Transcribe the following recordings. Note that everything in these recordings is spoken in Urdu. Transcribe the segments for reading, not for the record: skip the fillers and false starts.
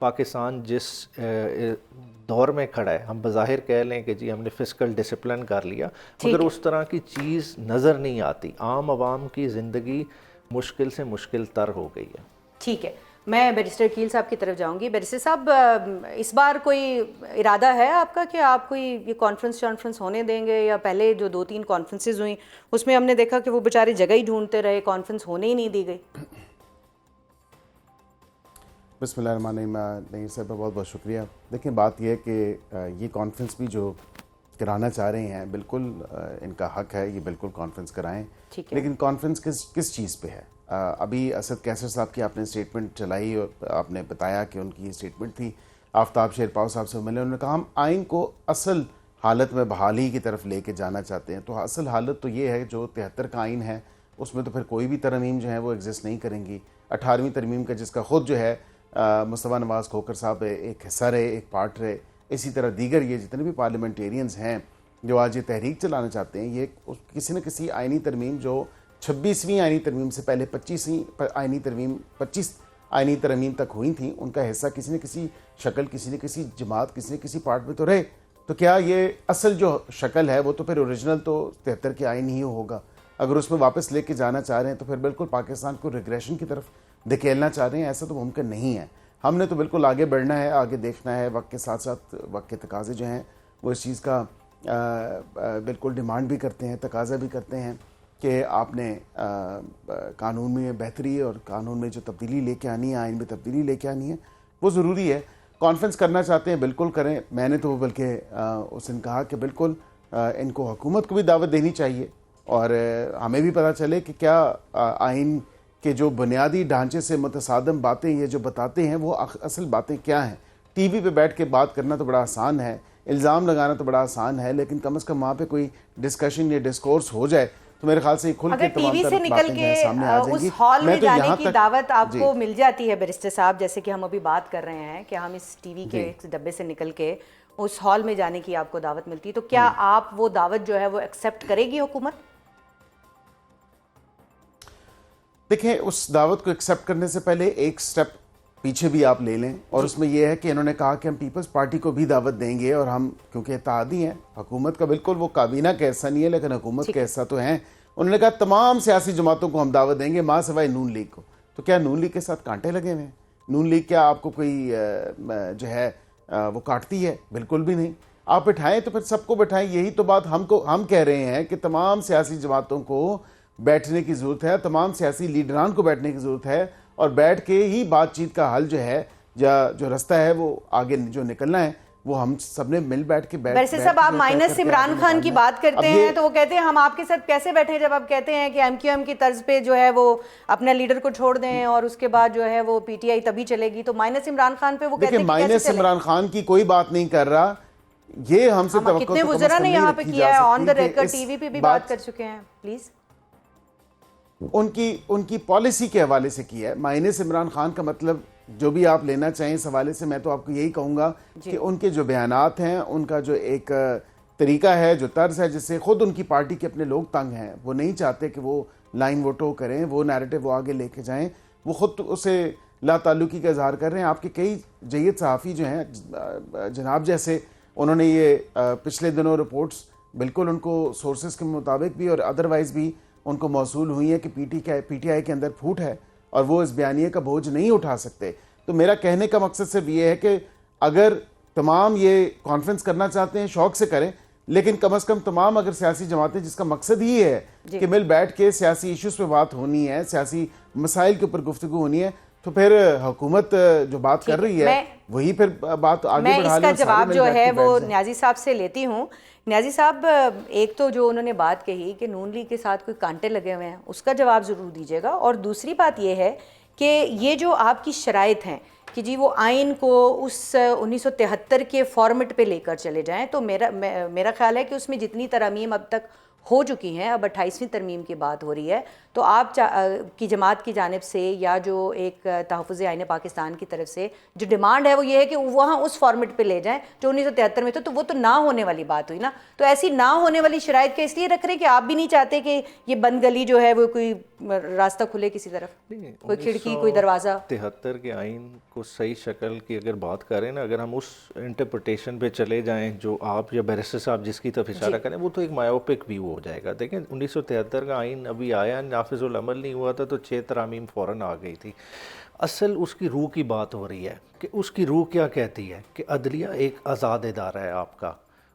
پاکستان جس دور میں کھڑا ہے، ہم بظاہر کہہ لیں کہ جی ہم نے فسکل ڈسپلن کر لیا، مگر اس طرح کی چیز نظر نہیں آتی. عام عوام کی زندگی مشکل سے مشکل تر ہو گئی ہے. ٹھیک ہے، میں بیرسٹر کیل صاحب کی طرف جاؤں گی. بیرسٹر صاحب، اس بار کوئی ارادہ ہے آپ کا کہ آپ کوئی یہ کانفرنس ہونے دیں گے، یا پہلے جو 2-3 کانفرنسز ہوئیں اس میں ہم نے دیکھا کہ وہ بیچارے جگہ ہی ڈھونڈتے رہے، کانفرنس ہونے ہی نہیں دی گئی؟ بسم اللہ الرحمن الرحیم. نیر صاحب کا بہت بہت شکریہ. دیکھیں بات یہ ہے کہ یہ کانفرنس بھی جو کرانا چاہ رہے ہیں بالکل ان کا حق ہے، یہ بالکل کانفرنس کرائیں، لیکن کانفرنس کس چیز پہ ہے؟ ابھی اسد کیسر صاحب کی آپ نے اسٹیٹمنٹ چلائی اور آپ نے بتایا کہ ان کی اسٹیٹمنٹ تھی. آفتاب شیرپاؤ صاحب سے ملے، انہوں نے کہا ہم آئین کو اصل حالت میں بحالی کی طرف لے کے جانا چاہتے ہیں. تو اصل حالت تو یہ ہے جو 73 کا آئین ہے اس میں تو پھر کوئی بھی ترمیم جو ہے وہ ایگزسٹ نہیں کریں گی. 18ویں ترمیم کا جس کا خود جو ہے مصطفیٰ نواز کھوکھر صاحب ایک حصہ رہے، ایک پارٹ رہے، اسی طرح دیگر یہ جتنے بھی پارلیمنٹیرینز ہیں جو آج یہ تحریک چلانا چاہتے ہیں، یہ کسی نہ کسی آئینی ترمیم جو 26ویں آئینی ترمیم سے پہلے 25 آئینی ترمیم تک ہوئی تھیں، ان کا حصہ کسی نہ کسی شکل، کسی نہ کسی جماعت، کسی نہ کسی پارٹ میں تو رہے. تو کیا یہ اصل جو شکل ہے وہ تو پھر اوریجنل تو 73 کے آئین ہی ہوگا؟ اگر اس میں واپس لے کے جانا چاہ رہے ہیں تو پھر بالکل پاکستان کو ریگریشن کی طرف دھکیلنا چاہ رہے ہیں. ایسا تو ممکن نہیں ہے. ہم نے تو بالکل آگے بڑھنا ہے، آگے دیکھنا ہے. وقت کے ساتھ ساتھ وقت کے تقاضے جو ہیں وہ اس چیز کا بالکل ڈیمانڈ بھی کرتے ہیں، تقاضا بھی کرتے ہیں کہ آپ نے قانون میں بہتری اور قانون میں جو تبدیلی لے کے آنی ہے، آئین میں تبدیلی لے کے آنی ہے، وہ ضروری ہے. کانفرنس کرنا چاہتے ہیں بالکل کریں. میں نے تو بلکہ اس نے کہا کہ بالکل ان کو حکومت کو بھی دعوت دینی چاہیے اور ہمیں بھی پتہ چلے کہ کیا آئین کہ جو بنیادی ڈھانچے سے متصادم باتیں یہ جو بتاتے ہیں وہ اصل باتیں کیا ہیں. ٹی وی پہ بیٹھ کے بات کرنا تو بڑا آسان ہے، الزام لگانا تو بڑا آسان ہے، لیکن کم از کم وہاں پہ کوئی ڈسکشن یا ڈسکورس ہو جائے تو میرے خیال سے کھل کے اگر ٹی وی سے نکل کے اس ہال میں جانے کی دعوت آپ کو مل جاتی ہے بیرسٹر صاحب، جیسے کہ ہم ابھی بات کر رہے ہیں کہ ہم اس ٹی وی کے ڈبے سے نکل کے اس ہال میں جانے کی آپ کو دعوت ملتی ہے، تو کیا آپ وہ دعوت جو ہے وہ ایکسیپٹ کرے گی حکومت؟ دیکھیں اس دعوت کو ایکسیپٹ کرنے سے پہلے ایک سٹیپ پیچھے بھی آپ لے لیں، اور اس میں یہ ہے کہ انہوں نے کہا کہ ہم پیپلز پارٹی کو بھی دعوت دیں گے، اور ہم کیونکہ اتحادی ہیں، حکومت کا بالکل وہ کابینہ کا حصہ نہیں ہے لیکن حکومت کا حصہ تو ہیں. انہوں نے کہا تمام سیاسی جماعتوں کو ہم دعوت دیں گے ماں سوائے نون لیگ کو. تو کیا نون لیگ کے ساتھ کانٹے لگے ہوئے ہیں؟ نون لیگ کیا آپ کو کوئی جو ہے وہ کاٹتی ہے؟ بالکل بھی نہیں. آپ بٹھائیں تو پھر سب کو بٹھائیں. یہی تو بات ہم کہہ رہے ہیں کہ تمام سیاسی جماعتوں کو بیٹھنے کی ضرورت ہے، تمام سیاسی لیڈران کو بیٹھنے کی ضرورت ہے، اور بیٹھ کے ہی بات چیت کا حل جو ہے جو رستہ ہے وہ آگے جو نکلنا ہے وہ ہم سب نے مل بیٹھ کے ویسے صاحب آپ مائنس عمران خان کی بات کرتے ہیں تو وہ کہتے ہیں ہم آپ کے ساتھ کیسے بیٹھیں جب آپ کہتے ہیں کہ ایم کیو ایم کی طرز پہ جو ہے وہ اپنا لیڈر کو چھوڑ دیں اور اس کے بعد جو ہے وہ پی ٹی آئی تبھی چلے گی. تو مائنس عمران خان پہ وہ کہتے ہیں مائنس عمران خان کی کوئی بات نہیں کر رہا. یہ ہم سے توقع کتنے وزراء نے یہاں پہ کیا ہے، آن دا ریکارڈ ٹی وی پہ بھی بات کر چکے ہیں. پلیز ان کی پالیسی کے حوالے سے کی ہے. مائنس عمران خان کا مطلب جو بھی آپ لینا چاہیں اس حوالے سے میں تو آپ کو یہی کہوں گا کہ ان کے جو بیانات ہیں، ان کا جو ایک طریقہ ہے، جو طرز ہے، جس سے خود ان کی پارٹی کے اپنے لوگ تنگ ہیں. وہ نہیں چاہتے کہ وہ لائن ووٹو کریں، وہ نیریٹو وہ آگے لے کے جائیں. وہ خود اسے لا تعلقی کا اظہار کر رہے ہیں. آپ کے کئی جید صحافی جو ہیں جناب جیسے، انہوں نے یہ پچھلے دنوں رپورٹس بالکل ان کو سورسز کے مطابق بھی اور ادروائز بھی ان کو موصول ہوئی ہیں کہ پی ٹی آئی کے اندر پھوٹ ہے اور وہ اس بیانیے کا بوجھ نہیں اٹھا سکتے. تو میرا کہنے کا مقصد صرف یہ ہے کہ اگر تمام یہ کانفرنس کرنا چاہتے ہیں شوق سے کریں، لیکن کم از کم تمام اگر سیاسی جماعتیں جس کا مقصد ہی ہے کہ مل بیٹھ کے سیاسی ایشوز پہ بات ہونی ہے، سیاسی مسائل کے اوپر گفتگو ہونی ہے، تو پھر حکومت جو بات کر رہی ہے وہی پھر بات آگے بڑھا لیں. میں اس کا جواب جو ہے وہ نیازی صاحب سے لیتی ہوں. نیازی صاحب، ایک تو جو انہوں نے بات کہی کہ نون لیگ کے ساتھ کوئی کانٹے لگے ہوئے ہیں، اس کا جواب ضرور دیجیے گا. اور دوسری بات یہ ہے کہ یہ جو آپ کی شرائط ہیں کہ جی وہ آئین کو اس 1973 کے فارمیٹ پہ لے کر چلے جائیں، تو میرا خیال ہے کہ اس میں جتنی ترامیم اب تک ہو چکی ہیں، اب 28ویں ترمیم کی بات ہو رہی ہے، تو آپ کی جماعت کی جانب سے یا جو ایک تحفظ آئین پاکستان کی طرف سے جو ڈیمانڈ ہے وہ یہ ہے کہ وہاں اس فارمیٹ پہ لے جائیں جو 1973 میں تو وہ تو نہ ہونے والی بات ہوئی نا. تو ایسی نہ ہونے والی شرائط کا اس لیے رکھ رہے کہ آپ بھی نہیں چاہتے کہ یہ بند گلی جو ہے وہ کوئی راستہ کھلے کسی طرف, کوئی کھڑکی, کوئی دروازہ. 73 کے آئین کو صحیح شکل کی اگر بات کریں نا, اگر ہم اس انٹرپریٹیشن پہ چلے جائیں جو آپ یا بیرسٹر صاحب جس کی طرف اشارہ کریں, وہ تو ایک مایوپک ویو ہو جائے گا. دیکھیں 1973 کا آئین ابھی آیا, نافذ العمل نہیں ہوا تھا تو 6 ترامیم فوراً آ گئی تھی. اصل اس کی روح کی بات ہو رہی ہے کہ اس کی روح کیا کہتی ہے کہ عدلیہ ایک آزاد ادارہ ہے آپ کا,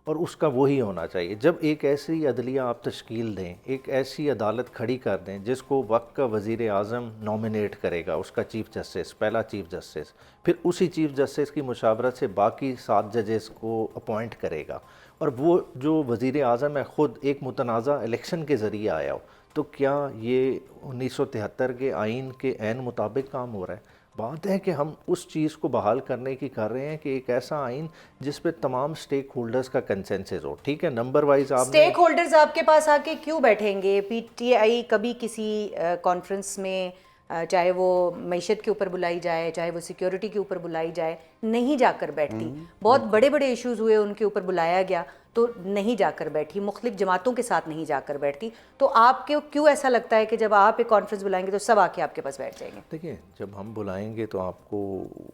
اور اس کا وہی ہونا چاہیے. جب ایک ایسی عدلیہ آپ تشکیل دیں, ایک ایسی عدالت کھڑی کر دیں جس کو وقت کا وزیر اعظم نامینیٹ کرے گا, اس کا چیف جسٹس, پہلا چیف جسٹس, پھر اسی چیف جسٹس کی مشاورت سے باقی 7 ججز کو اپوائنٹ کرے گا, اور وہ جو وزیر اعظم ہے خود ایک متنازع الیکشن کے ذریعے آیا ہو, تو کیا یہ 1973 کے آئین کے عین مطابق کام ہو رہا ہے؟ بات ہے کہ ہم اس چیز کو بحال کرنے کی کر رہے ہیں کہ ایک ایسا آئین جس پہ تمام سٹیک ہولڈرز کا کنسنسس ہو. ٹھیک ہے, نمبر وائز آپ سٹیک ہولڈرز آپ کے پاس آ کے کیوں بیٹھیں گے؟ پی ٹی آئی کبھی کسی کانفرنس میں, چاہے وہ معیشت کے اوپر بلائی جائے, چاہے وہ سیکیورٹی کے اوپر بلائی جائے, نہیں جا کر بیٹھتی. بہت بڑے بڑے ایشوز ہوئے, ان کے اوپر بلایا گیا تو نہیں جا کر بیٹھی, مختلف جماعتوں کے ساتھ نہیں جا کر بیٹھتی. تو آپ کو کیوں ایسا لگتا ہے کہ جب آپ ایک کانفرنس بلائیں گے تو سب آ کے آپ کے پاس بیٹھ جائیں گے؟ دیکھیں, جب ہم بلائیں گے تو آپ کو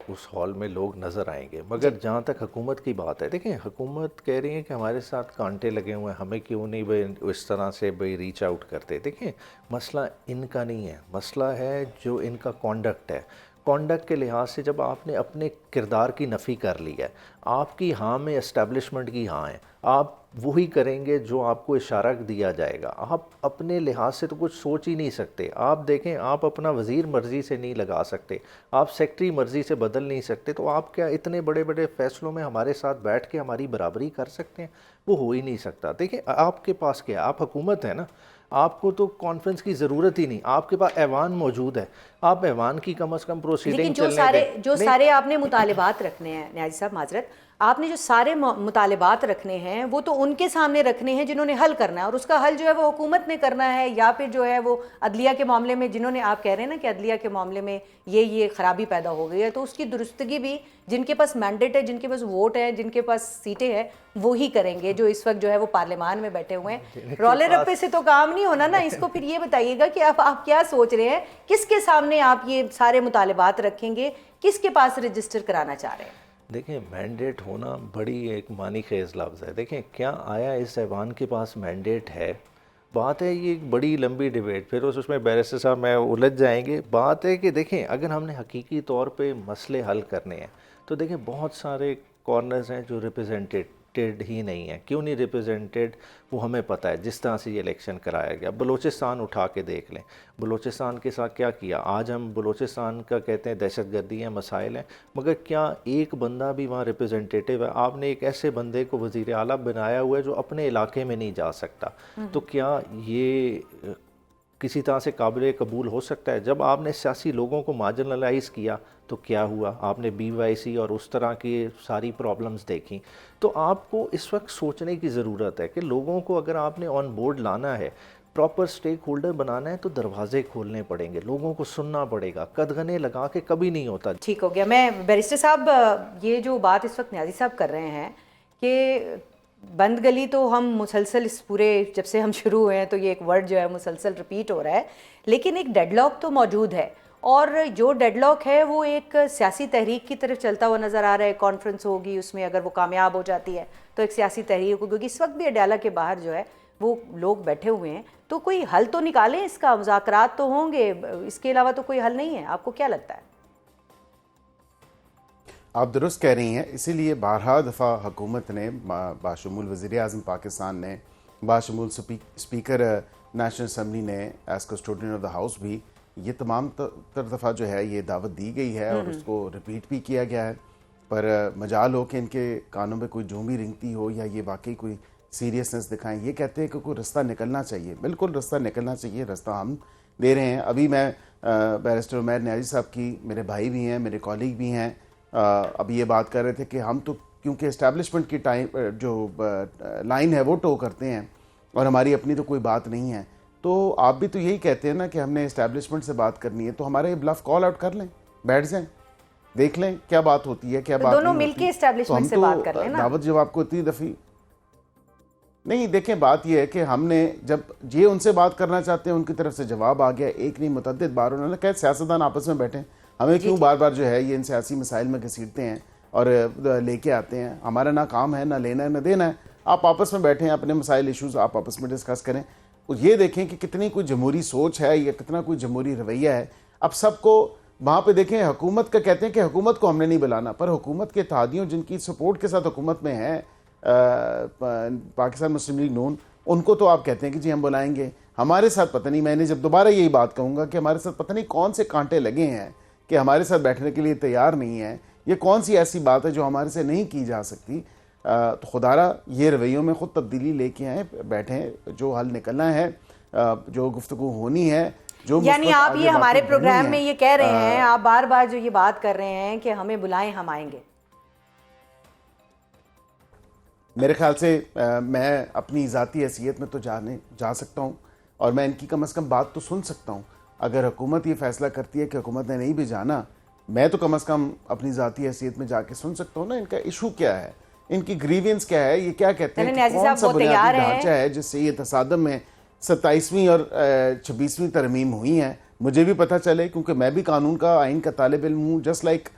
اس ہال میں لوگ نظر آئیں گے, مگر جہاں تک حکومت کی بات ہے, دیکھیں حکومت کہہ رہی ہے کہ ہمارے ساتھ کانٹے لگے ہوئے ہیں, ہمیں کیوں نہیں بھائی اس طرح سے بھائی ریچ آؤٹ کرتے. دیکھیں مسئلہ ان کا نہیں ہے, مسئلہ ہے جو ان کا کانڈکٹ ہے. کانڈکٹ کے لحاظ سے جب آپ نے اپنے کردار کی نفی کر لی ہے, آپ کی ہاں میں اسٹیبلشمنٹ کی ہاں ہے, آپ وہی کریں گے جو آپ کو اشارہ دیا جائے گا. آپ اپنے لحاظ سے تو کچھ سوچ ہی نہیں سکتے. آپ دیکھیں, آپ اپنا وزیر مرضی سے نہیں لگا سکتے, آپ سیکٹری مرضی سے بدل نہیں سکتے, تو آپ کیا اتنے بڑے بڑے فیصلوں میں ہمارے ساتھ بیٹھ کے ہماری برابری کر سکتے ہیں؟ وہ ہو ہی نہیں سکتا. دیکھیں آپ کے پاس کیا ہے, آپ حکومت ہے نا, آپ کو تو کانفرنس کی ضرورت ہی نہیں, آپ کے پاس ایوان موجود ہے, آپ ایوان کی کم از کم پروسیڈنگ لیکن چلنے دیں. جو سارے آپ نے مطالبات رکھنے ہیں نیازی صاحب, معذرت, آپ نے جو سارے مطالبات رکھنے ہیں وہ تو ان کے سامنے رکھنے ہیں جنہوں نے حل کرنا ہے, اور اس کا حل جو ہے وہ حکومت نے کرنا ہے, یا پھر جو ہے وہ عدلیہ کے معاملے میں جنہوں نے, آپ کہہ رہے ہیں نا کہ عدلیہ کے معاملے میں یہ خرابی پیدا ہو گئی ہے, تو اس کی درستگی بھی جن کے پاس مینڈیٹ ہے, جن کے پاس ووٹ ہے, جن کے پاس سیٹیں ہیں, وہی کریں گے جو اس وقت جو ہے وہ پارلیمان میں بیٹھے ہوئے ہیں. رولے رپے سے تو کام نہیں ہونا نا. اس کو پھر یہ بتائیے گا کہ آپ کیا سوچ رہے ہیں, کس کے سامنے آپ یہ سارے مطالبات رکھیں گے, کس کے پاس رجسٹر کرانا چاہ رہے ہیں؟ دیکھیں مینڈیٹ ہونا بڑی ایک معنی خیز لفظ ہے. دیکھیں کیا آیا اس ایوان کے پاس مینڈیٹ ہے؟ بات ہے یہ ایک بڑی لمبی ڈیبیٹ, پھر اس میں بیرسٹر صاحب میں الجھ جائیں گے. بات ہے کہ دیکھیں اگر ہم نے حقیقی طور پہ مسئلے حل کرنے ہیں تو دیکھیں بہت سارے کارنرز ہیں جو ریپرزینٹیڈ ہی نہیں ہیں. کیوں نہیں ریپرزینٹیڈ وہ ہمیں پتہ ہے, جس طرح سے یہ الیکشن کرایا گیا. بلوچستان اٹھا کے دیکھ لیں, بلوچستان کے ساتھ کیا کیا. آج ہم بلوچستان کا کہتے ہیں دہشت گردی ہیں, مسائل ہیں, مگر کیا ایک بندہ بھی وہاں ریپرزینٹیٹیو ہے؟ آپ نے ایک ایسے بندے کو وزیر اعلیٰ بنایا ہوا ہے جو اپنے علاقے میں نہیں جا سکتا. تو کیا یہ کسی طرح سے قابل قبول ہو سکتا ہے؟ جب آپ نے سیاسی لوگوں کو مارجنلائز کیا تو کیا ہوا؟ آپ نے بی وائی سی اور اس طرح کی ساری پرابلمز دیکھیں. تو آپ کو اس وقت سوچنے کی ضرورت ہے کہ لوگوں کو اگر آپ نے آن بورڈ لانا ہے, پراپر سٹیک ہولڈر بنانا ہے, تو دروازے کھولنے پڑیں گے, لوگوں کو سننا پڑے گا. قدغنے لگا کے کبھی نہیں ہوتا. ٹھیک ہو گیا. میں بیرسٹر صاحب, یہ جو بات اس وقت نیازی صاحب کر رہے ہیں کہ بند گلی, تو ہم مسلسل اس پورے جب سے ہم شروع ہوئے ہیں تو یہ ایک ورڈ جو ہے مسلسل ریپیٹ ہو رہا ہے, لیکن ایک ڈیڈ لاک تو موجود ہے, اور جو ڈیڈ لاک ہے وہ ایک سیاسی تحریک کی طرف چلتا ہوا نظر آ رہا ہے. کانفرنس ہوگی, اس میں اگر وہ کامیاب ہو جاتی ہے تو ایک سیاسی تحریک ہوگی, کیونکہ اس وقت بھی اڈیالہ کے باہر جو ہے وہ لوگ بیٹھے ہوئے ہیں. تو کوئی حل تو نکالیں اس کا, مذاکرات تو ہوں گے, اس کے علاوہ تو کوئی حل نہیں ہے. آپ کو کیا لگتا ہے؟ آپ درست کہہ رہی ہیں, اسی لیے بارہا دفعہ حکومت نے باشمول وزیر اعظم پاکستان نے, باشمول اسپیکر نیشنل اسمبلی نے, as custodian of the house بھی, یہ تمام تر دفعہ جو ہے یہ دعوت دی گئی ہے اور اس کو ریپیٹ بھی کیا گیا ہے. پر مجال ہو کہ ان کے کانوں میں کوئی جوں بھی رنگتی ہو یا یہ واقعی کوئی سیریسنس دکھائیں. یہ کہتے ہیں کہ کوئی رستہ نکلنا چاہیے. بالکل رستہ نکلنا چاہیے, رستہ ہم دے رہے ہیں. ابھی میں بیرسٹر عمیر نیازی صاحب کی, میرے بھائی بھی ہیں, میرے کالیگ بھی ہیں, ابھی یہ بات کر رہے تھے کہ ہم تو کیونکہ اسٹیبلشمنٹ کی جو لائن ہے وہ ٹو کرتے ہیں اور ہماری اپنی تو کوئی بات نہیں ہے. تو آپ بھی تو یہی کہتے ہیں نا کہ ہم نے اسٹیبلشمنٹ سے بات کرنی ہے, تو ہمارے بلف کال آؤٹ کر لیں, بیٹھ جائیں, دیکھ لیں کیا بات ہوتی ہے, کیا بات نہیں ہوتی. دونوں مل کے اسٹیبلشمنٹ سے بات کر لیں نا. دعوت جب آپ کو اتنی دفعی نہیں دیکھیں بات یہ ہے کہ ہم نے جب یہ ان سے بات کرنا چاہتے ہیں ان کی طرف سے جواب آ گیا، ایک نہیں متعدد بار انہوں نے کہا سیاستدان آپس میں بیٹھیں، ہمیں کیوں بار بار جو ہے یہ ان سیاسی مسائل میں گھسیٹتے ہیں اور لے کے آتے ہیں، ہمارا نہ کام ہے نہ لینا ہے نہ دینا ہے، آپ آپس میں بیٹھیں، اپنے مسائل ایشوز آپ آپس میں ڈسکس کریں. یہ دیکھیں کہ کتنی کوئی جمہوری سوچ ہے یا کتنا کوئی جمہوری رویہ ہے. اب سب کو وہاں پہ دیکھیں حکومت کا کہتے ہیں کہ حکومت کو ہم نے نہیں بلانا، پر حکومت کے اتحادیوں جن کی سپورٹ کے ساتھ حکومت میں ہیں پاکستان مسلم لیگ نون، ان کو تو آپ کہتے ہیں کہ جی ہم بلائیں گے. ہمارے ساتھ پتہ نہیں، میں نے جب دوبارہ یہی بات کہوں گا کہ ہمارے ساتھ پتہ نہیں کون سے کانٹے لگے ہیں کہ ہمارے ساتھ بیٹھنے کے لیے تیار نہیں ہیں. یہ کون سی ایسی بات ہے جو ہمارے سے نہیں کی جا سکتی؟ تو خدارہ یہ رویوں میں خود تبدیلی لے کے آئیں، بیٹھیں، جو حل نکلنا ہے، جو گفتگو ہونی ہے، جو یعنی مثبت آپ آگے یہ ہمارے باتیں پروگرام بڑھنی میں ہیں. یہ کہہ رہے ہیں، آپ بار بار جو یہ بات کر رہے ہیں کہ ہمیں بلائیں ہم آئیں گے. میرے خیال سے میں اپنی ذاتی حیثیت میں تو جا سکتا ہوں اور میں ان کی کم از کم بات تو سن سکتا ہوں. اگر حکومت یہ فیصلہ کرتی ہے کہ حکومت نے نہیں بھی جانا، میں تو کم از کم اپنی ذاتی حیثیت میں جا کے سن سکتا ہوں نا ان کا ایشو کیا ہے، ان کی گریوینس کیا ہے، یہ کیا کہتے ہیں کہ کون سا بنیادی ڈھانچہ ہے جس سے یہ تصادم میں 27ویں اور 26ویں ترمیم ہوئی ہیں. مجھے بھی پتہ چلے کیونکہ میں بھی قانون کا، آئین کا طالب علم ہوں، جسٹ لائک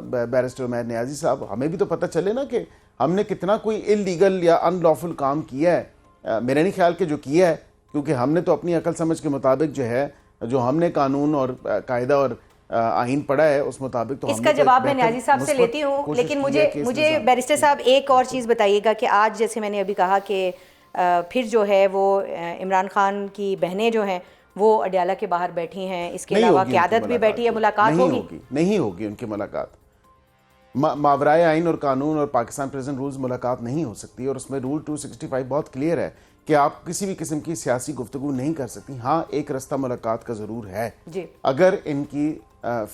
بیرسٹر عمیر نیازی صاحب. ہمیں بھی تو پتہ چلے نا کہ ہم نے کتنا کوئی انلیگل یا ان لافل کام کیا ہے. میرا نہیں خیال کہ جو کیا ہے، کیونکہ ہم نے تو اپنی عقل سمجھ کے مطابق جو ہے، جو ہم نے قانون اور قاعدہ اور آئین پڑھا ہے اس مطابق تو اس کا جواب میں نیازی صاحب سے لیتی ہوں، لیکن مجھے بیرسٹر صاحب ایک اور چیز بتائیے گا کہ آج جیسے میں نے ابھی کہا کہ پھر جو ہے وہ عمران خان کی بہنیں جو ہیں وہ اڈیالہ کے باہر بیٹھی ہیں، اس کے علاوہ قیادت بھی بیٹھی ہے، ملاقات ہوگی؟ نہیں ہوگی ان کی ملاقات. ماورائے آئین اور قانون اور پاکستان پریزن رولز ملاقات نہیں ہو سکتی، اور اس میں رول 265 بہت کلیئر ہے کہ آپ کسی بھی قسم کی سیاسی گفتگو نہیں کر سکتی. ہاں ایک رستہ ملاقات کا ضرور ہے. اگر ان کی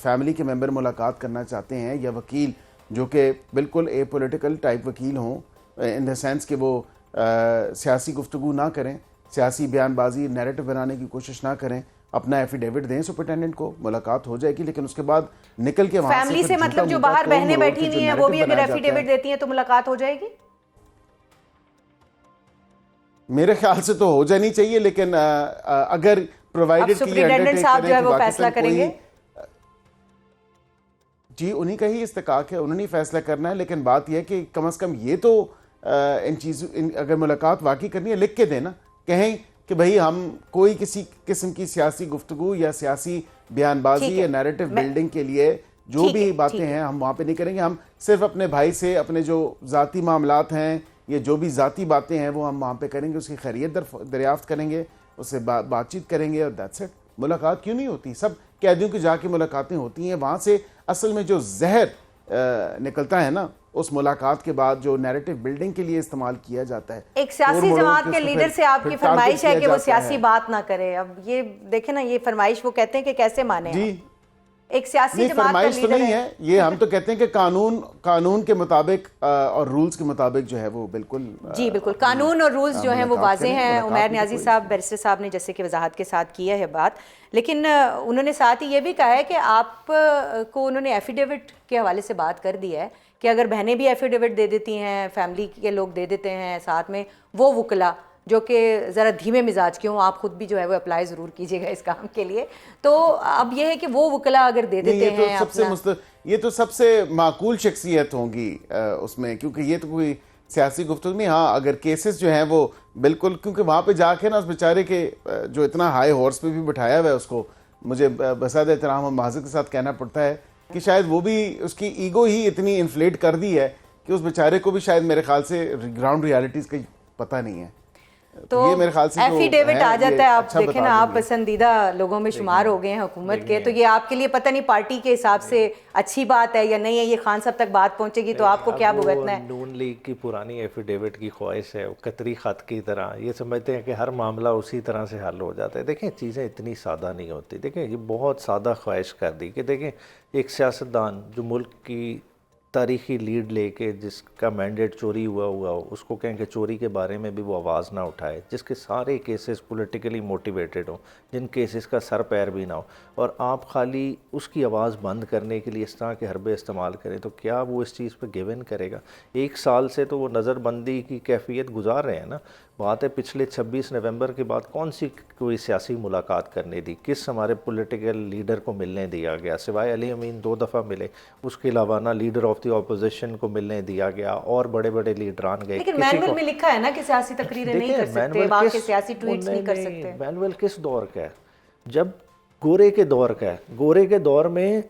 فیملی کے ممبر ملاقات کرنا چاہتے ہیں یا وکیل جو کہ بالکل اے پولیٹیکل ٹائپ وکیل ہوں، ان دا سینس کہ وہ سیاسی گفتگو نہ کریں، سیاسی بیان بازی نیریٹو بنانے کی کوشش نہ کریں، اپنا ایفیڈیوٹ دیں سپرنٹینڈنٹ کو، ملاقات ہو جائے گی. لیکن اس کے بعد نکل کے وہاں فیملی سے مطلب جو باہر بہنیں بیٹھی ہوئی ہیں وہ بھی اگر ایفیڈیوٹ دیتی ہیں تو ملاقات ہو جائے گی؟ میرے خیال سے تو ہو جانی چاہیے، لیکن اگر پرووائڈڈ کی سپرنٹینڈنٹ صاحب جو ہے وہ فیصلہ کریں گے. جی انہی کا ہی استحقاق ہے، انہوں نے فیصلہ کرنا ہے. لیکن بات یہ ہے کہ کم از کم یہ تو ان چیزوں اگر ملاقات واقعی کرنی ہے لکھ کے دینا، کہیں کہ بھئی ہم کوئی کسی قسم کی سیاسی گفتگو یا سیاسی بیان بازی یا نیریٹو بلڈنگ کے لیے جو بھی باتیں ہیں ہم وہاں پہ نہیں کریں گے. ہم صرف اپنے بھائی سے اپنے جو ذاتی معاملات ہیں یا جو بھی ذاتی باتیں ہیں وہ ہم وہاں پہ کریں گے، اس کی خیریت دریافت کریں گے، اس سے بات چیت کریں گے، اور دیٹس اٹ. ملاقات کیوں نہیں ہوتی؟ سب قیدیوں کی جا کے ملاقاتیں ہوتی ہیں. وہاں سے اصل میں جو زہر نکلتا ہے نا اس ملاقات کے بعد، جو نیریٹو بلڈنگ کے لیے استعمال کیا جاتا ہے. ایک سیاسی جماعت کے لیڈر سے آپ کی فرمائش ہے کہ وہ سیاسی بات نہ کرے. اب یہ دیکھیں نا، یہ فرمائش وہ کہتے ہیں کہ کیسے مانیں؟ جی ایک سیاسی جماعت کا فرمائش تو لیڈر نہیں ہے یہ، ہم تو کہتے ہیں کہ قانون کے مطابق اور رولز کے مطابق جو ہے وہ بالکل جی بالکل قانون اور رولز جو ہیں وہ واضح ہیں. عمیر نیازی صاحب، بیرسٹر صاحب نے جیسے کہ وضاحت کے ساتھ کیا ہے بات، لیکن انہوں نے ساتھ ہی یہ بھی کہا ہے کہ آپ کو انہوں نے ایفیڈیوٹ کے حوالے سے بات کر دی ہے کہ اگر بہنیں بھی ایفیڈیوٹ دے دیتی ہیں، فیملی کے لوگ دے دیتے ہیں، ساتھ میں وہ وکلا جو کہ ذرا دھیمے مزاج کے ہوں، آپ خود بھی جو ہے وہ اپلائی ضرور کیجیے گا اس کام کے لیے. تو اب یہ ہے کہ وہ وکلا اگر دے دیتے ہیں یہ تو سب سے معقول شخصیت ہوں گی اس میں، کیونکہ یہ تو کوئی سیاسی گفتگو نہیں. ہاں اگر کیسز جو ہیں وہ بالکل، کیونکہ وہاں پہ جا کے نا اس بیچارے کے جو اتنا ہائی ہارس پہ بھی بٹھایا ہوا ہے اس کو، مجھے بسادہ احترام اور معذرت کے ساتھ کہنا پڑتا ہے کہ شاید وہ بھی اس کی ایگو ہی اتنی انفلیٹ کر دی ہے کہ اس بیچارے کو بھی شاید میرے خیال سے گراؤنڈ ریالٹیز کا پتہ نہیں ہے. تو ایفیڈیوٹ آ جاتا ہے. آپ دیکھیں نا، آپ پسندیدہ لوگوں میں شمار ہو گئے ہیں حکومت کے، تو یہ آپ کے لیے پتہ نہیں پارٹی کے حساب سے اچھی بات ہے یا نہیں ہے. یہ خان صاحب تک بات پہنچے گی تو آپ کو کیا بھگتنا ہے؟ نون لیگ کی پرانی ایفیڈیوٹ کی خواہش ہے، قطری خط کی طرح یہ سمجھتے ہیں کہ ہر معاملہ اسی طرح سے حل ہو جاتا ہے. دیکھیں چیزیں اتنی سادہ نہیں ہوتی. دیکھیں یہ بہت سادہ خواہش کر دی کہ دیکھیں ایک سیاستدان جو ملک کی تاریخی لیڈ لے کے جس کا مینڈیٹ چوری ہوا ہو اس کو کہیں کہ چوری کے بارے میں بھی وہ آواز نہ اٹھائے، جس کے سارے کیسز پولیٹیکلی موٹیویٹڈ ہوں، جن کیسز کا سر پیر بھی نہ ہو، اور آپ خالی اس کی آواز بند کرنے کے لیے اس طرح کے حربے استعمال کریں، تو کیا وہ اس چیز پہ گیو ان کرے گا؟ 1 سال سے تو وہ نظر بندی کی کیفیت گزار رہے ہیں نا۔ بات ہے پچھلے 26 نومبر کے بعد کون سی کوئی سیاسی ملاقات کرنے دی، کس ہمارے پولیٹیکل لیڈر کو ملنے دیا گیا؟ سوائے علی امین 2 دفعہ ملے، اس کے علاوہ نہ لیڈر آف دی اپوزیشن کو ملنے دیا گیا، اور بڑے بڑے لیڈران گئے۔ لیکن مینول میں لکھا ہے نا کہ سیاسی تقریریں نہیں کر سکتے، وہاں کے سیاسی ٹویٹس نہیں کر سکتے۔ مینول کس دور کا ہے؟ جب گورے کے دور کا ہے۔ گورے کے دور میں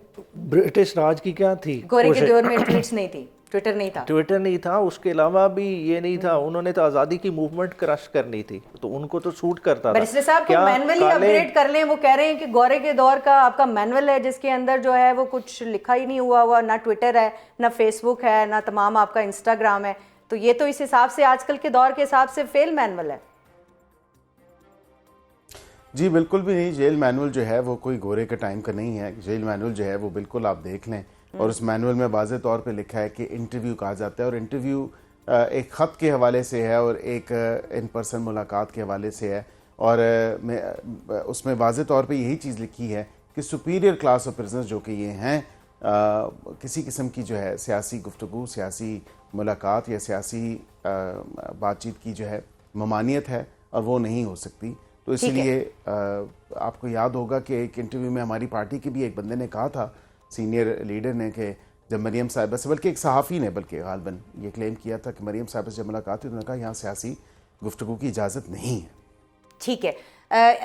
برٹش راج کی کیا تھی؟ گورے کے دور میں ٹویٹس نہیں تھی، ٹویٹر نہیں تھا، ٹویٹر نہیں تھا، اس کے علاوہ بھی یہ نہیں تھا، انہوں نے تو آزادی کی موومنٹ کرش کرنی تھی، تو ان کو تو سوٹ کرتا تھا۔ بیرسٹر صاحب کو مینول ہی اپ گریڈ کر لیں، وہ کہہ رہے ہیں کہ گورے کے دور کا آپ کا مینول ہے جس کے اندر جو ہے وہ کچھ لکھا ہی نہیں ہوا، نہ ٹویٹر ہے، نہ فیس بک ہے، نہ تمام آپ کا انسٹاگرام ہے، تو یہ تو اس حساب سے آج کل کے دور کے حساب سے فیل مینول ہے۔ جی بالکل بھی نہیں، جیل مینول جو ہے وہ کوئی گورے کے ٹائم کا نہیں ہے۔ جیل مینول جو ہے وہ بالکل آپ دیکھ لیں، اور اس مینول میں واضح طور پہ لکھا ہے کہ انٹرویو کہا جاتا ہے، اور انٹرویو ایک خط کے حوالے سے ہے اور ایک ان پرسن ملاقات کے حوالے سے ہے، اور اس میں واضح طور پہ یہی چیز لکھی ہے کہ سپیریئر کلاس آف پرزنرز جو کہ یہ ہیں، کسی قسم کی جو ہے سیاسی گفتگو، سیاسی ملاقات یا سیاسی بات چیت کی جو ہے ممانعت ہے، اور وہ نہیں ہو سکتی۔ تو اس لیے آپ کو یاد ہوگا کہ ایک انٹرویو میں ہماری پارٹی کے بھی ایک بندے نے کہا تھا، سینئر لیڈر نے، کہ جب مریم صاحبہ سے، بلکہ ایک صحافی نے بلکہ غالباً یہ کلیم کیا تھا کہ مریم صاحبہ سے جب ملاقات ہوئی تو انہوں نے کہا یہاں سیاسی گفتگو کی اجازت نہیں ہے۔ ٹھیک ہے،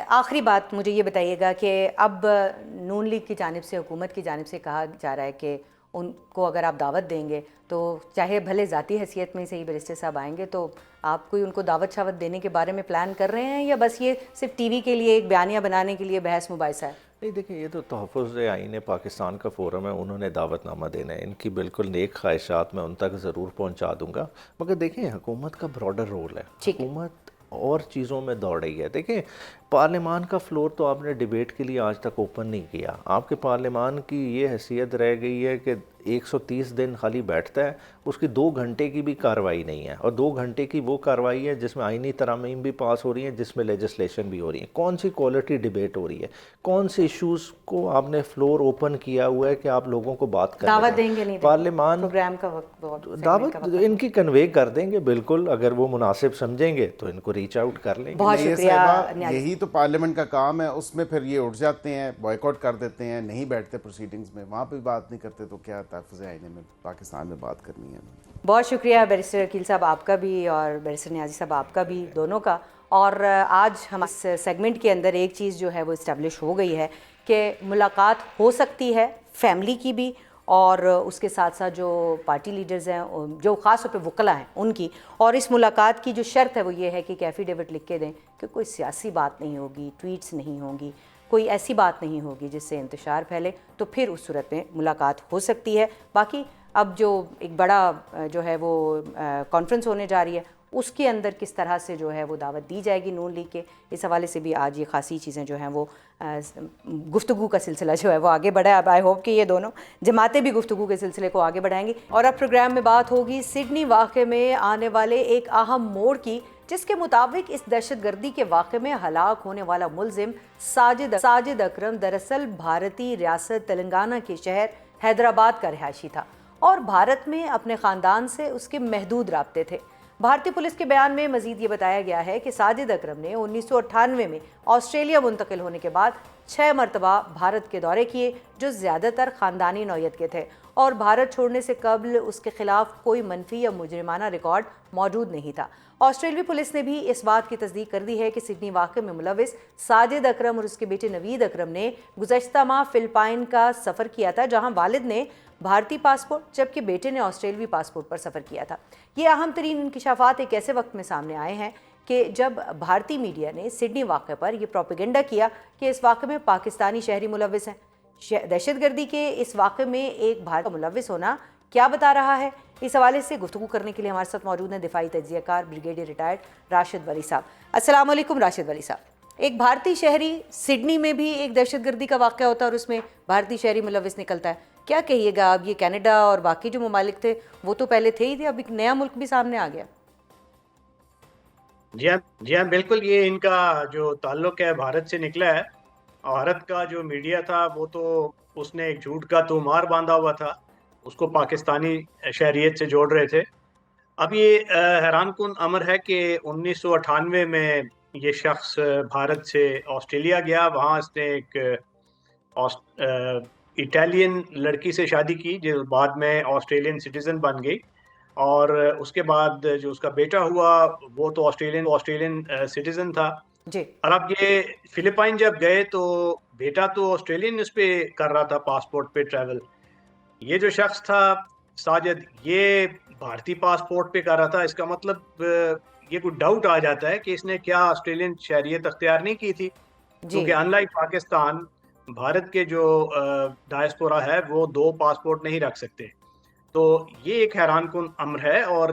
آخری بات مجھے یہ بتائیے گا کہ اب نون لیگ کی جانب سے، حکومت کی جانب سے کہا جا رہا ہے کہ ان کو اگر آپ دعوت دیں گے تو چاہے بھلے ذاتی حیثیت میں سے ہی بیرسٹر صاحب آئیں گے، تو آپ کوئی ان کو دعوت شاوت دینے کے بارے میں پلان کر رہے ہیں، یا بس یہ صرف ٹی وی کے لیے ایک بیانیہ بنانے کے لیے بحث مباحثہ ہے؟ نہیں دیکھیں، یہ تو تحفظ آئین پاکستان کا فورم ہے، انہوں نے دعوت نامہ دینا ہے، ان کی بالکل نیک خواہشات میں ان تک ضرور پہنچا دوں گا، مگر دیکھیں حکومت کا براڈر رول ہے، حکومت اور چیزوں میں دوڑ رہی ہے۔ دیکھیں پارلیمان کا فلور تو آپ نے ڈیبیٹ کے لیے آج تک اوپن نہیں کیا، آپ کے پارلیمان کی یہ حیثیت رہ گئی ہے کہ 130 دن خالی بیٹھتا ہے، اس کی 2 گھنٹے کی بھی کارروائی نہیں ہے، اور 2 گھنٹے کی وہ کارروائی ہے جس میں آئینی ترامیم بھی پاس ہو رہی ہیں، جس میں لیجسلیشن بھی ہو رہی ہے۔ کون سی کوالٹی ڈیبیٹ ہو رہی ہے؟ کون سے ایشوز کو آپ نے فلور اوپن کیا ہوا ہے کہ آپ لوگوں کو بات کریں؟ دعوت دیں گے نہیں؟ پارلیمان پروگرام کا وقت دعوت ان کی کنوے کر دیں گے بالکل، اگر وہ مناسب سمجھیں گے تو ان کو ریچ آؤٹ کر لیں گے۔ بہت شکریہ۔ یہی تو پارلیمنٹ کا کام ہے، اس میں پھر یہ اٹھ جاتے ہیں، بائیکاٹ کر دیتے ہیں، نہیں بیٹھتے پروسیڈنگز میں، وہاں پہ بات نہیں کرتے، تو کیا تحفظ آئین میں پاکستان میں بات کرنی ہے؟ بہت شکریہ بیرسٹر عقیل صاحب آپ کا بھی، اور بیرسٹر نیازی صاحب آپ کا بھی، دونوں کا۔ اور آج ہم اس سیگمنٹ کے اندر ایک چیز جو ہے وہ اسٹیبلش ہو گئی ہے کہ ملاقات ہو سکتی ہے فیملی کی بھی، اور اس کے ساتھ ساتھ جو پارٹی لیڈرز ہیں، جو خاص طور پہ وکلاء ہیں ان کی، اور اس ملاقات کی جو شرط ہے وہ یہ ہے کہ ایفیڈیوٹ لکھ کے دیں کہ کوئی سیاسی بات نہیں ہوگی، ٹویٹس نہیں ہوں گی، کوئی ایسی بات نہیں ہوگی جس سے انتشار پھیلے، تو پھر اس صورت میں ملاقات ہو سکتی ہے۔ باقی اب جو ایک بڑا جو ہے وہ کانفرنس ہونے جا رہی ہے، اس کے اندر کس طرح سے جو ہے وہ دعوت دی جائے گی نون لیگ کے، اس حوالے سے بھی آج یہ خاصی چیزیں جو ہیں وہ گفتگو کا سلسلہ جو ہے وہ آگے بڑھا ہے۔ اب آئی ہوپ کہ یہ دونوں جماعتیں بھی گفتگو کے سلسلے کو آگے بڑھائیں گی۔ اور اب پروگرام میں بات ہوگی سڈنی واقعے میں آنے والے ایک اہم موڑ کی، جس کے مطابق اس دہشت گردی کے واقعے میں ہلاک ہونے والا ملزم ساجد اکرم دراصل بھارتی ریاست تلنگانہ کے شہر حیدرآباد کا رہائشی تھا، اور بھارت میں اپنے خاندان سے اس کے محدود رابطے تھے۔ بھارتی پولیس کے بیان میں مزید یہ بتایا گیا ہے کہ ساجد اکرم نے 1998 میں آسٹریلیا منتقل ہونے کے بعد 6 مرتبہ بھارت کے دورے کیے، جو زیادہ تر خاندانی نوعیت کے تھے، اور بھارت چھوڑنے سے قبل اس کے خلاف کوئی منفی یا مجرمانہ ریکارڈ موجود نہیں تھا۔ آسٹریلوی پولیس نے بھی اس بات کی تصدیق کر دی ہے کہ سڈنی واقعے میں ملوث ساجد اکرم اور اس کے بیٹے نوید اکرم نے گزشتہ ماہ فلپائن کا سفر کیا تھا، جہاں والد نے بھارتی پاسپورٹ جبکہ بیٹے نے آسٹریلوی پاسپورٹ پر سفر کیا تھا۔ یہ اہم ترین انکشافات ایک ایسے وقت میں سامنے آئے ہیں کہ جب بھارتی میڈیا نے سڈنی واقعے پر یہ پروپیگنڈا کیا کہ اس واقعے میں پاکستانی شہری ملوث ہیں۔ دہشت گردی کے اس واقعے میں ایک بھارتی ملوث ہونا کیا بتا رہا ہے؟ اس حوالے سے گفتگو کرنے کے لیے ہمارے ساتھ موجود ہیں دفاعی تجزیہ کار بریگیڈیئر ریٹائرڈ راشد ولی صاحب۔ السلام علیکم راشد ولی صاحب۔ ایک بھارتی شہری، سڈنی میں بھی ایک دہشت گردی کا واقعہ ہوتا ہے اور اس میں بھارتی شہری ملوث نکلتا ہے، کیا کہیے گا آپ؟ یہ کینیڈا اور باقی جو ممالک تھے وہ تو پہلے تھے ہی تھے، اب ایک نیا ملک بھی سامنے آ گیا۔ جی ہاں بالکل، یہ ان کا جو تعلق ہے بھارت سے نکلا ہے۔ بھارت کا جو میڈیا تھا وہ تو اس نے ایک جھوٹ کا تومار باندھا ہوا تھا، اس کو پاکستانی شہریت سے جوڑ رہے تھے۔ اب یہ حیران کن امر ہے کہ 1998 میں یہ شخص بھارت سے آسٹریلیا گیا، وہاں اس نے ایک اٹالین لڑکی سے شادی کی جو بعد میں آسٹریلین سٹیزن بن گئی، اور اس کے بعد جو اس کا بیٹا ہوا وہ تو آسٹریلین سٹیزن تھا۔ جی اور اب یہ فلپائن جب گئے تو بیٹا تو آسٹریلین اس پہ کر رہا تھا پاسپورٹ پہ ٹریول، یہ جو شخص تھا ساجد یہ بھارتی پاسپورٹ پہ کر رہا تھا۔ اس کا مطلب یہ کوئی ڈاؤٹ آ جاتا ہے کہ اس نے کیا آسٹریلین شہریت اختیار نہیں کی تھی، جی کیونکہ ان لائک پاکستان بھارت کے جو ڈائسپورا ہے وہ دو پاسپورٹ نہیں رکھ سکتے۔ تو یہ ایک حیران کن امر ہے، اور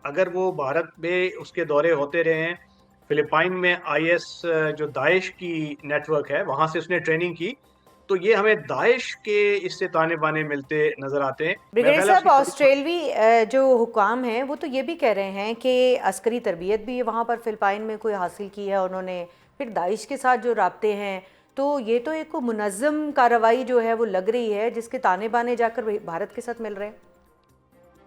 اگر وہ بھارت میں اس کے دورے ہوتے رہے ہیں، فلپائن میں آئی ایس جو داعش کی نیٹ ورک ہے وہاں سے اس نے ٹریننگ کی، تو یہ ہمیں داعش کے اس سے تانے بانے ملتے نظر آتے ہیں۔ بریگیڈیئر صاحب، آسٹریلوی جو حکام ہیں وہ تو یہ بھی کہہ رہے ہیں کہ عسکری تربیت بھی وہاں پر فلپائن میں کوئی حاصل کی ہے انہوں نے، پھر داعش کے ساتھ جو رابطے ہیں، تو یہ تو ایک منظم کارروائی جو ہے وہ لگ رہی ہے جس کے تانے بانے جا کر بھارت کے ساتھ مل رہے ہیں۔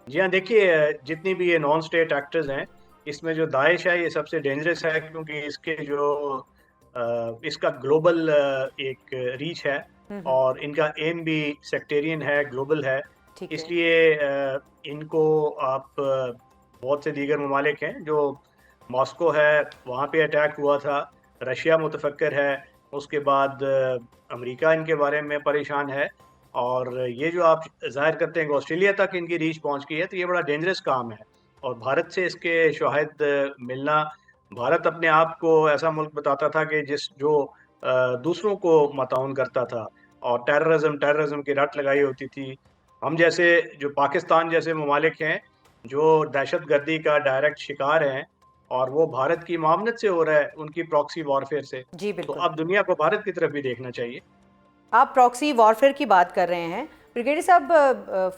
جی ہاں دیکھیے، جتنی بھی یہ نان اسٹیٹ ایکٹرز ہیں اس میں جو داعش ہے یہ سب سے ڈینجرس ہے، کیونکہ اس کے جو اس کا گلوبل ایک ریچ ہے، اور ان کا ایم بھی سیکٹیرین ہے، گلوبل ہے۔ اس لیے ان کو آپ بہت سے دیگر ممالک ہیں، جو ماسکو ہے وہاں پہ اٹیک ہوا تھا، رشیا متفکر ہے، اس کے بعد امریکہ ان کے بارے میں پریشان ہے، اور یہ جو آپ ظاہر کرتے ہیں کہ آسٹریلیا تک ان کی ریچ پہنچ گئی ہے، تو یہ بڑا ڈینجرس کام ہے۔ اور بھارت سے اس کے شواہد ملنا، بھارت اپنے آپ کو ایسا ملک بتاتا تھا کہ جو دوسروں کو متعاون کرتا تھا، اور ٹیررزم کی رٹ لگائی ہوتی تھی۔ ہم جیسے جو پاکستان جیسے ممالک ہیں جو دہشت گردی کا ڈائریکٹ شکار ہیں، اور وہ بھارت کی معاونت سے ہو رہا ہے، ان کی پراکسی وارفیئر سے، جی تو بالکل، اب دنیا کو بھارت کی طرف بھی دیکھنا چاہیے۔ آپ پراکسی وارفیئر کی بات کر رہے ہیں بریگیڈیئر صاحب،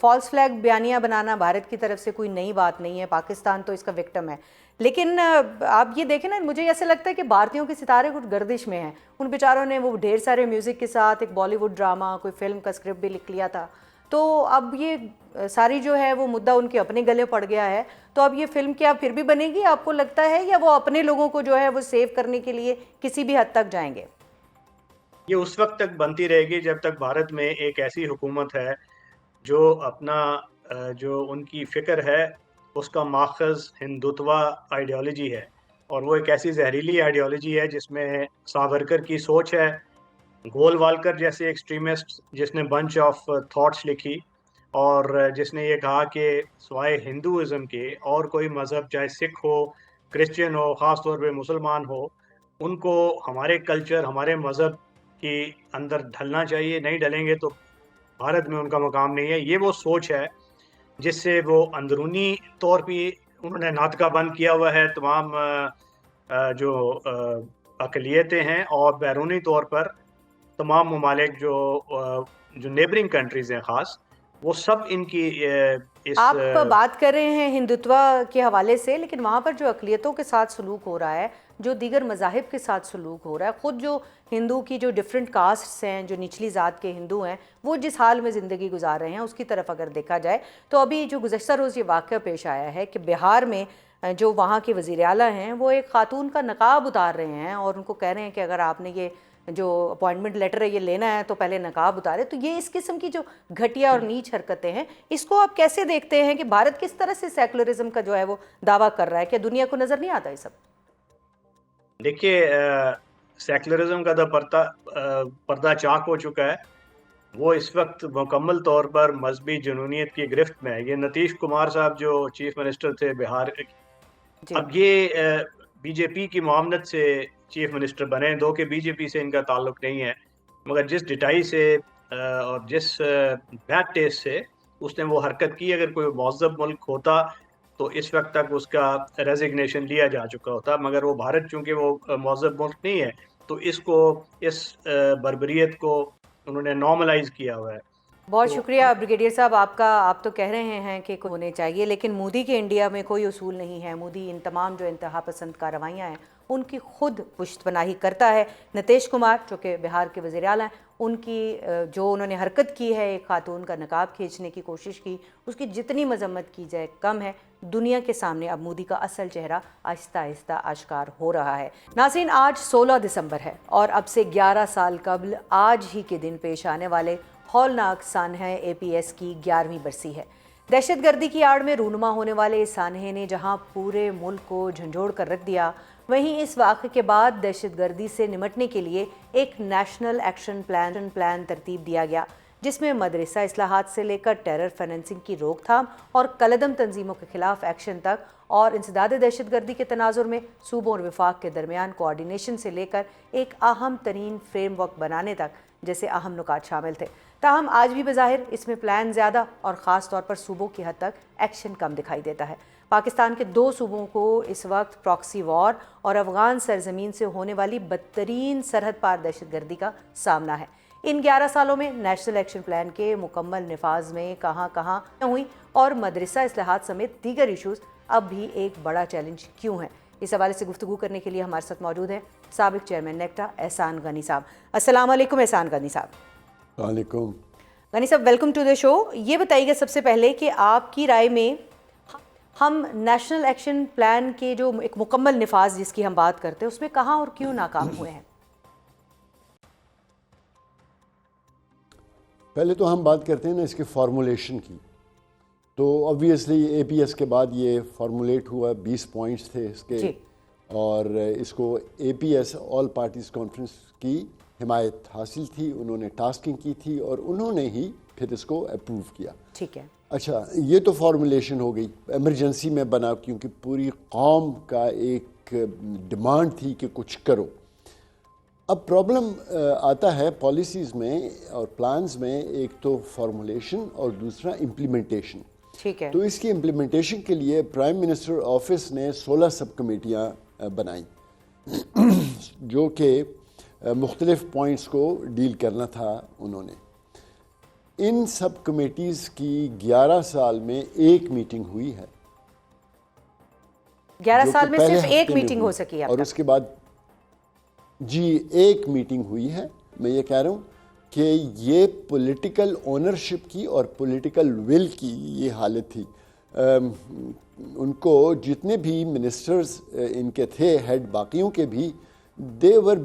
فالس فلیگ بیانیہ بنانا بھارت کی طرف سے کوئی نئی بات نہیں ہے، پاکستان تو اس کا وکٹم ہے، لیکن آپ یہ دیکھیں نا، مجھے ایسا لگتا ہے کہ بھارتیوں کے ستارے کچھ گردش میں ہیں، ان بیچاروں نے وہ ڈھیر سارے میوزک کے ساتھ ایک بالی ووڈ ڈرامہ، کوئی فلم کا اسکرپٹ بھی لکھ لیا تھا، تو اب یہ ساری جو ہے وہ مدعا ان کے اپنے گلے پڑ گیا ہے، تو اب یہ فلم کیا پھر بھی بنے گی آپ کو لگتا ہے، یا وہ اپنے لوگوں کو جو ہے وہ سیو کرنے کے لیے کسی بھی حد تک جائیں گے؟ یہ اس وقت تک بنتی رہے گی جب تک بھارت میں ایک ایسی حکومت ہے جو اپنا جو ان کی فکر ہے اس کا ماخذ ہندوتوا آئیڈیالوجی ہے، اور وہ ایک ایسی زہریلی آئیڈیالوجی ہے جس میں ساورکر کی سوچ ہے، گول والکر جیسے ایکسٹریمسٹ جس نے بنچ آف تھاٹس لکھی، اور جس نے یہ کہا کہ سوائے ہندوازم کے اور کوئی مذہب، چاہے سکھ ہو، کرسچن ہو، خاص طور پہ مسلمان ہو، ان کو ہمارے کلچر، ہمارے مذہب کے اندر ڈھلنا چاہیے، نہیں ڈلیں گے تو بھارت میں ان کا مقام نہیں ہے۔ یہ وہ سوچ ہے جس سے وہ اندرونی طور پہ انہوں نے ناطقہ بند کیا ہوا ہے تمام جو اقلیتیں ہیں، اور بیرونی طور پر تمام ممالک جو نیبرنگ کنٹریز ہیں خاص، وہ سب ان کی آپ بات کر رہے ہیں ہندوتوا کے حوالے سے، لیکن وہاں پر جو اقلیتوں کے ساتھ سلوک ہو رہا ہے، جو دیگر مذاہب کے ساتھ سلوک ہو رہا ہے، خود جو ہندو کی جو ڈیفرنٹ کاسٹس ہیں، جو نچلی ذات کے ہندو ہیں، وہ جس حال میں زندگی گزار رہے ہیں، اس کی طرف اگر دیکھا جائے تو ابھی جو گزشتہ روز یہ واقعہ پیش آیا ہے کہ بہار میں جو وہاں کے وزیر اعلیٰ ہیں وہ ایک خاتون کا نقاب اتار رہے ہیں، اور ان کو کہہ رہے ہیں کہ اگر آپ نے یہ جو اپوائنٹمنٹ لیٹر ہے یہ لینا ہے تو پہلے نقاب اتارے۔ تو یہ اس قسم کی جو گھٹیا اور نیچ حرکتیں ہیں، اس کو آپ کیسے دیکھتے ہیں کہ بھارت کس طرح سے سیکولرزم کا جو ہے وہ دعویٰ کر رہا ہے؟ کیا دنیا کو نظر نہیں آتا یہ سب؟ دیکھیے، سیکولرزم کا پردہ چاک ہو چکا ہے، وہ اس وقت مکمل طور پر مذہبی جنونیت کی گرفت میں ہے۔ یہ نتیش کمار صاحب جو چیف منسٹر تھے بہار، اب یہ بی جے پی کی معاونت سے چیف منسٹر بنے، دو کہ بی جے پی سے ان کا تعلق نہیں ہے، مگر جس ڈٹائی سے اور جس بیڈ ٹیسٹ سے اس نے وہ حرکت کی، اگر کوئی مہذب ملک ہوتا تو اس وقت تک اس کا ریزگنیشن لیا جا چکا ہوتا، مگر وہ بھارت چونکہ وہ مہذب ملک نہیں ہے تو اس بربریت کو انہوں نے نارملائز کیا ہوا ہے۔ بہت شکریہ بریگیڈیئر صاحب آپ کا. آپ تو کہہ رہے ہیں کہ ہونے چاہیے، لیکن مودی کے انڈیا میں کوئی اصول نہیں ہے. مودی ان تمام جو انتہا پسند کارروائیاں ہیں ان کی خود پشت پناہی کرتا ہے. نتیش کمار جو کہ بہار کے وزیر اعلیٰ ہیں، ان کی جو انہوں نے حرکت کی ہے، ایک خاتون کا نقاب کھینچنے کی کوشش کی، اس کی جتنی مذمت کی جائے کم ہے. دنیا کے سامنے اب مودی کا اصل چہرہ آہستہ آہستہ آشکار ہو رہا ہے. ناظرین، آج 16 دسمبر ہے اور اب سے 11 سال قبل آج ہی کے دن پیش آنے والے ہولناک سانحہ اے پی ایس کی 11ویں برسی ہے. دہشت گردی کی آڑ میں رونما ہونے والے اس سانحے نے جہاں پورے ملک کو جھنجھوڑ کر رکھ دیا، وہیں اس واقعے کے بعد دہشت گردی سے نمٹنے کے لیے ایک نیشنل ایکشن پلان ترتیب دیا گیا، جس میں مدرسہ اصلاحات سے لے کر ٹیرر فائننسنگ کی روک تھام اور کالعدم تنظیموں کے خلاف ایکشن تک، اور انسداد دہشت گردی کے تناظر میں صوبوں اور وفاق کے درمیان کوآرڈینیشن سے لے کر ایک اہم ترین فریم ورک بنانے تک جیسے اہم نکات شامل تھے. تاہم آج بھی بظاہر اس میں پلان زیادہ اور خاص طور پر صوبوں کی حد تک ایکشن کم دکھائی دیتا ہے. پاکستان کے 2 صوبوں کو اس وقت پراکسی وار اور افغان سرزمین سے ہونے والی بدترین سرحد پار دہشت گردی کا سامنا ہے. ان 11 سالوں میں نیشنل ایکشن پلان کے مکمل نفاذ میں کہاں کہاں ہوئی اور مدرسہ اصلاحات سمیت دیگر ایشوز اب بھی ایک بڑا چیلنج کیوں ہیں؟ اس حوالے سے گفتگو کرنے کے لیے ہمارے ساتھ موجود ہیں سابق چیئرمین نیکٹا احسان غنی صاحب. السلام علیکم احسان غنی صاحب. وعلیکم. غنی صاحب ویلکم ٹو دا شو. یہ بتائیے گا سب سے پہلے کہ آپ کی رائے میں ہم نیشنل ایکشن پلان کے جو ایک مکمل نفاذ جس کی ہم بات کرتے ہیں اس میں کہاں اور کیوں ناکام ہوئے ہیں؟ پہلے تو ہم بات کرتے ہیں نا اس کے فارمولیشن کی. تو obviously اے پی ایس کے بعد یہ فارمولیٹ ہوا، 20 پوائنٹس تھے اس کے، اور اس کو A P S all parties conference کی حمایت حاصل تھی، انہوں نے ٹاسکنگ کی تھی اور انہوں نے ہی پھر اس کو اپروو کیا. ٹھیک ہے. اچھا، یہ تو فارمولیشن ہو گئی، ایمرجنسی میں بنا کیونکہ پوری قوم کا ایک ڈیمانڈ تھی کہ کچھ کرو. اب پرابلم آتا ہے پالیسیز میں اور پلانز میں، ایک تو فارمولیشن اور دوسرا امپلیمنٹیشن. ٹھیک ہے. تو اس کی امپلیمنٹیشن کے لیے پرائم منسٹر آفس نے 16 سب کمیٹیاں بنائیں جو کہ مختلف پوائنٹس کو ڈیل کرنا تھا انہوں نے. ان سب کمیٹیز کی 11 سال میں ایک میٹنگ ہوئی ہے. 11 سال میں صرف ایک میٹنگ ہو سکی ہے اور اس کے بعد ایک میٹنگ ہوئی ہے. میں یہ کہہ رہا ہوں کہ یہ پولیٹیکل اونرشپ کی اور پولیٹیکل ول کی یہ حالت تھی. ان کو جتنے بھی منسٹرز ان کے تھے ہیڈ باقیوں کے بھی، they were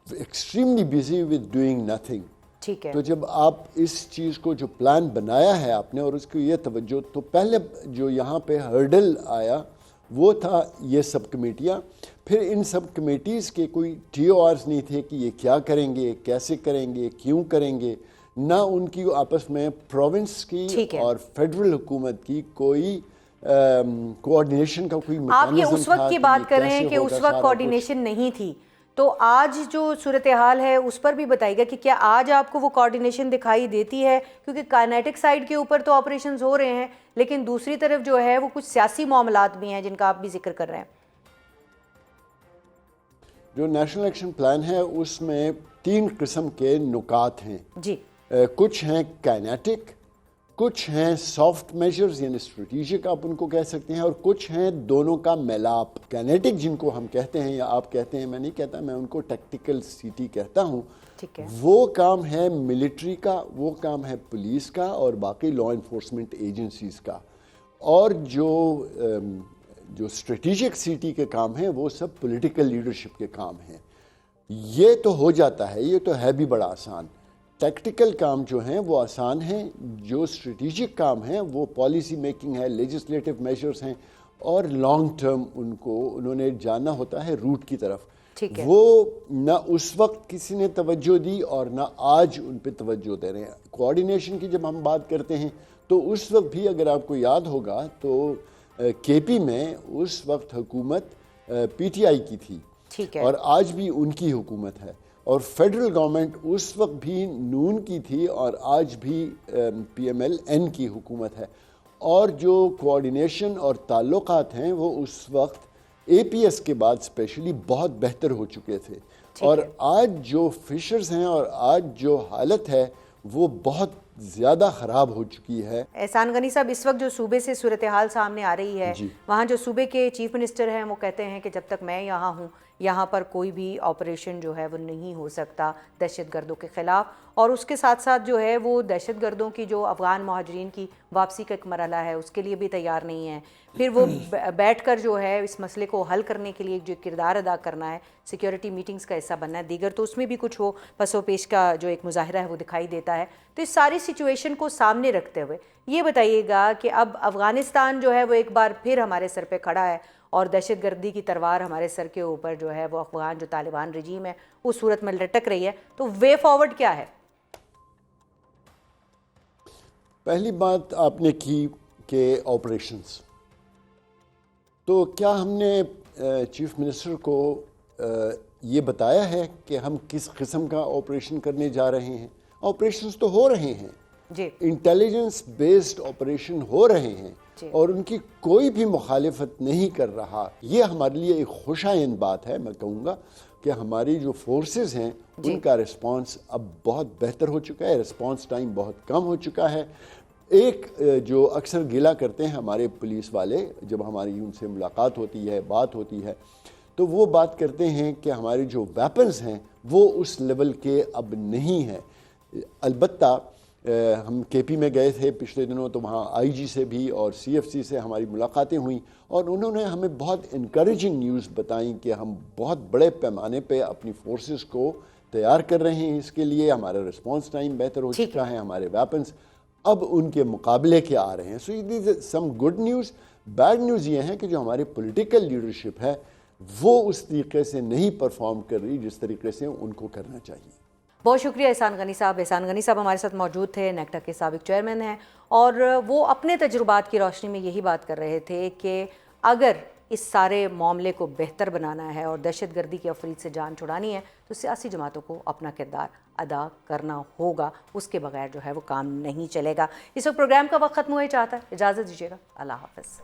extremely busy with doing nothing. ٹھیک ہے. تو جب آپ اس چیز کو جو پلان بنایا ہے آپ نے اور اس کو یہ توجہ، تو پہلے جو یہاں پہ ہرڈل آیا وہ تھا یہ سب کمیٹیاں. پھر ان سب کمیٹیز کے کوئی ٹی او آرز نہیں تھے کہ یہ کیا کریں گے، کیسے کریں گے، کیوں کریں گے. نہ ان کی آپس میں پروونس کی اور فیڈرل حکومت کی کوئی کوآرڈینیشن کا کوئی میکانزم آپ یہ اس وقت کی بات کر رہے ہیں کہ اس وقت کوآرڈینیشن نہیں تھی، تو آج جو صورتحال ہے اس پر بھی بتائیے گا کہ کیا آج آپ کو وہ کوآرڈینیشن دکھائی دیتی ہے؟ کیونکہ کائنیٹک سائیڈ کے اوپر تو آپریشنز ہو رہے ہیں، لیکن دوسری طرف جو ہے وہ کچھ سیاسی معاملات بھی ہیں جن کا آپ بھی ذکر کر رہے ہیں. جو نیشنل ایکشن پلان ہے اس میں 3 قسم کے نکات ہیں. جی. کچھ ہیں کائنیٹک، کچھ ہیں سافٹ میجرز یعنی اسٹریٹیجک آپ ان کو کہہ سکتے ہیں، اور کچھ ہیں دونوں کا میلاپ. کائنیٹک جن کو ہم کہتے ہیں یا آپ کہتے ہیں، میں نہیں کہتا، میں ان کو ٹیکٹیکل سیٹی کہتا ہوں. وہ کام ہے ملٹری کا، وہ کام ہے پولیس کا اور باقی لا انفورسمنٹ ایجنسیز کا. اور جو اسٹریٹیجک سیٹی کے کام ہیں وہ سب پولیٹیکل لیڈرشپ کے کام ہیں. یہ تو ہو جاتا ہے، یہ تو ہے بھی بڑا آسان. ٹیکٹیکل کام جو ہیں وہ آسان ہیں، جو اسٹریٹیجک کام ہیں وہ پالیسی میکنگ ہے، لیجسلیٹو میجرز ہیں، اور لانگ ٹرم ان کو انہوں نے جانا ہوتا ہے روٹ کی طرف. وہ نہ اس وقت کسی نے توجہ دی اور نہ آج ان پہ توجہ دے رہے ہیں. کوآرڈینیشن کی جب ہم بات کرتے ہیں تو اس وقت بھی اگر آپ کو یاد ہوگا تو کے پی میں اس وقت حکومت پی ٹی آئی کی تھی اور آج بھی ان کی حکومت ہے. اور فیڈرل گورنمنٹ اس وقت بھی نون کی تھی اور آج بھی پی ایم ایل این کی حکومت ہے. اور جو کوآرڈینیشن اور تعلقات ہیں وہ اس وقت اے پی ایس کے بعد اسپیشلی بہت بہتر ہو چکے تھے. اور آج جو فشرز ہیں اور آج جو حالت ہے وہ بہت زیادہ خراب ہو چکی ہے۔ احسان غنی صاحب، اس وقت جو صوبے سے صورتحال سامنے آ رہی ہے، وہاں جو صوبے کے چیف منسٹر ہیں وہ کہتے ہیں کہ جب تک میں یہاں ہوں یہاں پر کوئی بھی آپریشن جو ہے وہ نہیں ہو سکتا دہشت گردوں کے خلاف، اور اس کے ساتھ ساتھ جو ہے وہ دہشت گردوں کی جو افغان مہاجرین کی واپسی کا ایک مرحلہ ہے اس کے لیے بھی تیار نہیں ہے۔ پھر وہ بیٹھ کر جو ہے اس مسئلے کو حل کرنے کے لیے جو کردار ادا کرنا ہے، سیکیورٹی میٹنگز کا حصہ بننا ہے، دیگر تو اس میں بھی کچھ وہ پس و پیش کا جو ایک مظاہرہ ہے وہ دکھائی دیتا ہے۔ تو اس ساری سچویشن کو سامنے رکھتے ہوئے یہ بتائیے گا کہ اب افغانستان جو ہے وہ ایک بار پھر ہمارے سر پہ کھڑا ہے اور دہشت گردی کی تلوار ہمارے سر کے اوپر جو ہے وہ افغان جو طالبان رجیم ہے اس صورت میں لٹک رہی ہے، تو وے فارورڈ کیا ہے؟ پہلی بات آپ نے کی کہ آپریشنز، تو کیا ہم نے چیف منسٹر کو یہ بتایا ہے کہ ہم کس قسم کا آپریشن کرنے جا رہے ہیں؟ آپریشنز تو ہو رہے ہیں جی، انٹیلیجنس بیسڈ آپریشن ہو رہے ہیں اور ان کی کوئی بھی مخالفت نہیں کر رہا۔ یہ ہمارے لیے ایک خوش آئند بات ہے۔ میں کہوں گا کہ ہماری جو فورسز ہیں ان کا رسپانس اب بہت بہتر ہو چکا ہے، رسپانس ٹائم بہت کم ہو چکا ہے۔ ایک جو اکثر گلہ کرتے ہیں ہمارے پولیس والے، جب ہماری ان سے ملاقات ہوتی ہے، بات ہوتی ہے، تو وہ بات کرتے ہیں کہ ہمارے جو ویپنز ہیں وہ اس لیول کے اب نہیں ہیں۔ البتہ ہم کے پی میں گئے تھے پچھلے دنوں، تو وہاں آئی جی سے بھی اور سی ایف سی سے ہماری ملاقاتیں ہوئیں اور انہوں نے ہمیں بہت انکریجنگ نیوز بتائیں کہ ہم بہت بڑے پیمانے پہ اپنی فورسز کو تیار کر رہے ہیں اس کے لیے، ہمارا رسپانس ٹائم بہتر ہو چکا ہے، ہمارے ویپنز اب ان کے مقابلے کے آ رہے ہیں۔ سو یہ some good news. Bad news یہ ہے کہ جو ہماری پولیٹیکل لیڈرشپ ہے وہ اس طریقے سے نہیں پرفارم کر رہی جس طریقے سے ان کو کرنا چاہیے۔ بہت شکریہ احسان غنی صاحب۔ احسان غنی صاحب ہمارے ساتھ موجود تھے، نیکٹا کے سابق چیئرمین ہیں، اور وہ اپنے تجربات کی روشنی میں یہی بات کر رہے تھے کہ اگر اس سارے معاملے کو بہتر بنانا ہے اور دہشت گردی کی افرید سے جان چھڑانی ہے تو سیاسی جماعتوں کو اپنا کردار ادا کرنا ہوگا، اس کے بغیر جو ہے وہ کام نہیں چلے گا۔ اس وقت پروگرام کا وقت ختم ہوئے چاہتا ہے، اجازت دیجیے گا، اللہ حافظ۔